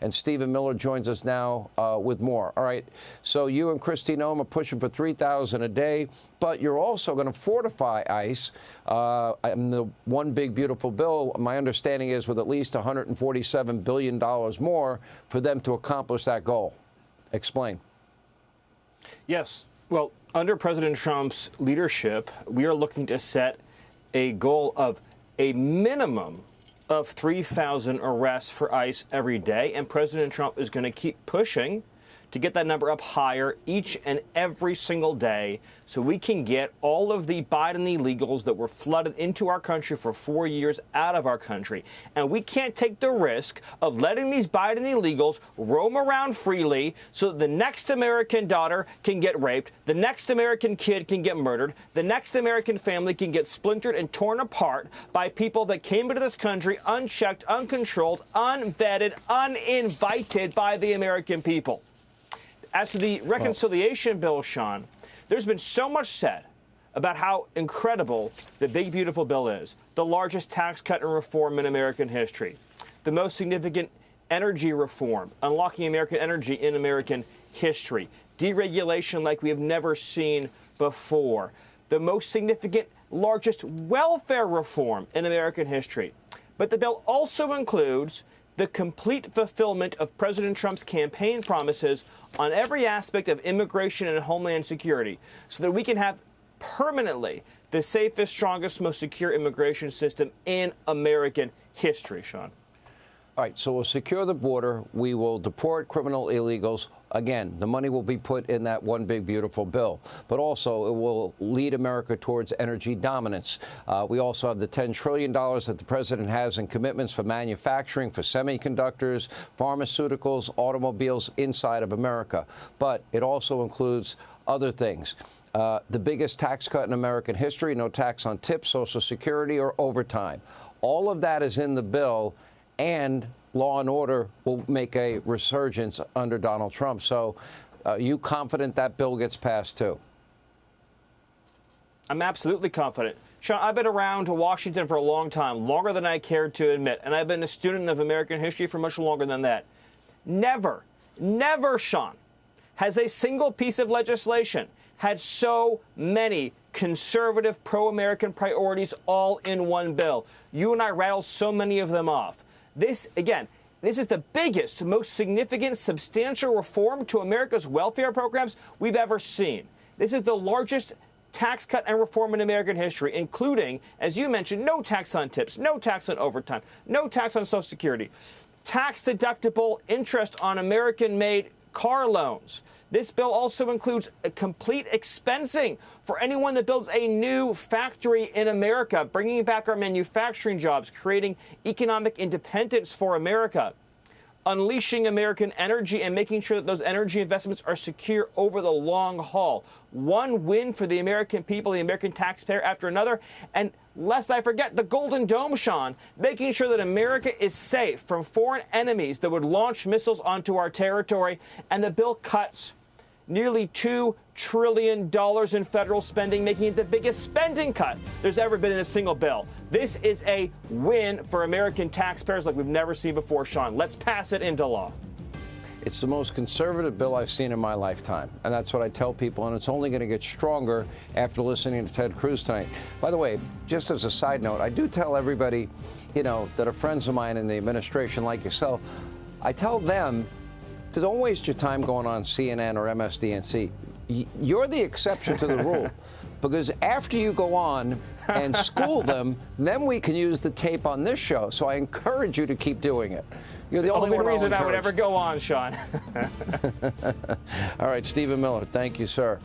And Stephen Miller joins us now with more. All right, so you and Kristi Noem are pushing for $3,000 a day, but you're also going to fortify ICE. And the one big beautiful bill, my understanding is with at least $147 billion more for them to accomplish that goal. Explain. Yes. Well, under President Trump's leadership, we are looking to set a goal of a minimum of 3,000 arrests for ICE every day, and President Trump is going to keep pushing to get that number up higher each and every single day so we can get all of the Biden illegals that were flooded into our country for 4 years out of our country. And we can't take the risk of letting these Biden illegals roam around freely so that the next American daughter can get raped, the next American kid can get murdered, the next American family can get splintered and torn apart by people that came into this country unchecked, uncontrolled, unvetted, uninvited by the American people. As to the reconciliation bill, Sean, there's been so much said about how incredible the big, beautiful bill is, the largest tax cut and reform in American history, the most significant energy reform, unlocking American energy in American history, deregulation like we have never seen before, the most significant, largest welfare reform in American history. But the bill also includes the complete fulfillment of President Trump's campaign promises on every aspect of immigration and Homeland Security so that we can have permanently the safest, strongest, most secure immigration system in American history, Sean. All right, so we'll secure the border. We will deport criminal illegals. Again, the money will be put in that one big, beautiful bill. But also, it will lead America towards energy dominance. We also have the $10 trillion that the president has in commitments for manufacturing, for semiconductors, pharmaceuticals, automobiles inside of America. But it also includes other things. The biggest tax cut in American history, no tax on tips, Social Security, or overtime. All of that is in the bill. And law and order will make a resurgence under Donald Trump. So you confident that bill gets passed, too? I'm absolutely confident. Sean, I've been around Washington for a long time, longer than I cared to admit, and I've been a student of American history for much longer than that. Never, Sean, has a single piece of legislation had so many conservative, pro-American priorities all in one bill. You and I rattled so many of them off. This is the biggest, most significant, substantial reform to America's welfare programs we've ever seen. This is the largest tax cut and reform in American history, including, as you mentioned, no tax on tips, no tax on overtime, no tax on Social Security, tax-deductible interest on American-made car loans. This bill also includes a complete expensing for anyone that builds a new factory in America, bringing back our manufacturing jobs, creating economic independence for America, unleashing American energy and making sure that those energy investments are secure over the long haul. One win for the American people, the American taxpayer after another. And lest I forget, the Golden Dome, Sean, making sure that America is safe from foreign enemies that would launch missiles onto our territory. And the bill cuts nearly $2 trillion in federal spending, making it the biggest spending cut there's ever been in a single bill. This is a win for American taxpayers like we've never seen before, Sean. Let's pass it into law. It's the most conservative bill I've seen in my lifetime, and that's what I tell people, and it's only going to get stronger after listening to Ted Cruz tonight. By the way, just as a side note, I do tell everybody, that are friends of mine in the administration like yourself, I tell them to don't waste your time going on CNN or MSDNC. You're the exception to the rule, because after you go on and school them, then we can use the tape on this show. So I encourage you to keep doing it. You're the only reason I would ever go on, Sean. All right, Stephen Miller, thank you, sir.